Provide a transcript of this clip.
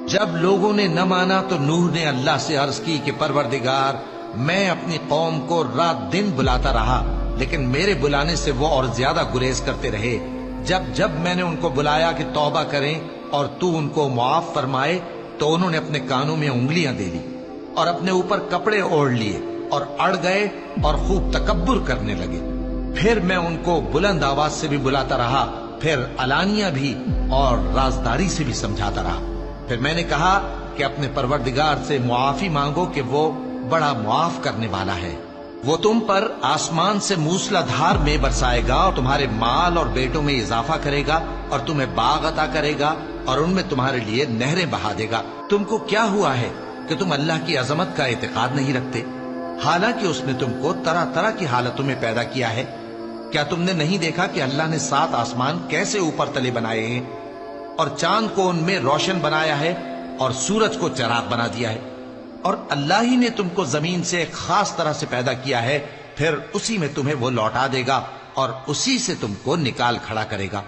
جب لوگوں نے نہ مانا تو نوح نے اللہ سے عرض کی کہ پروردگار، میں اپنی قوم کو رات دن بلاتا رہا، لیکن میرے بلانے سے وہ اور زیادہ گریز کرتے رہے۔ جب میں نے ان کو بلایا کہ توبہ کریں اور تو ان کو معاف فرمائے، تو انہوں نے اپنے کانوں میں انگلیاں دے لی اور اپنے اوپر کپڑے اوڑھ لیے اور اڑ گئے اور خوب تکبر کرنے لگے۔ پھر میں ان کو بلند آواز سے بھی بلاتا رہا، پھر علانیہ بھی اور رازداری سے بھی سمجھاتا رہا۔ پھر میں نے کہا کہ اپنے پروردگار سے معافی مانگو کہ وہ بڑا معاف کرنے والا ہے۔ وہ تم پر آسمان سے موسلا دھار میں برسائے گا اور تمہارے مال اور بیٹوں میں اضافہ کرے گا اور تمہیں باغ عطا کرے گا اور ان میں تمہارے لیے نہریں بہا دے گا۔ تم کو کیا ہوا ہے کہ تم اللہ کی عظمت کا اعتقاد نہیں رکھتے، حالانکہ اس نے تم کو طرح طرح کی حالتوں میں پیدا کیا ہے؟ کیا تم نے نہیں دیکھا کہ اللہ نے 7 آسمان کیسے اوپر تلے بنائے ہیں اور چاند کو ان میں روشن بنایا ہے اور سورج کو چراغ بنا دیا ہے؟ اور اللہ ہی نے تم کو زمین سے ایک خاص طرح سے پیدا کیا ہے، پھر اسی میں تمہیں وہ لوٹا دے گا اور اسی سے تم کو نکال کھڑا کرے گا۔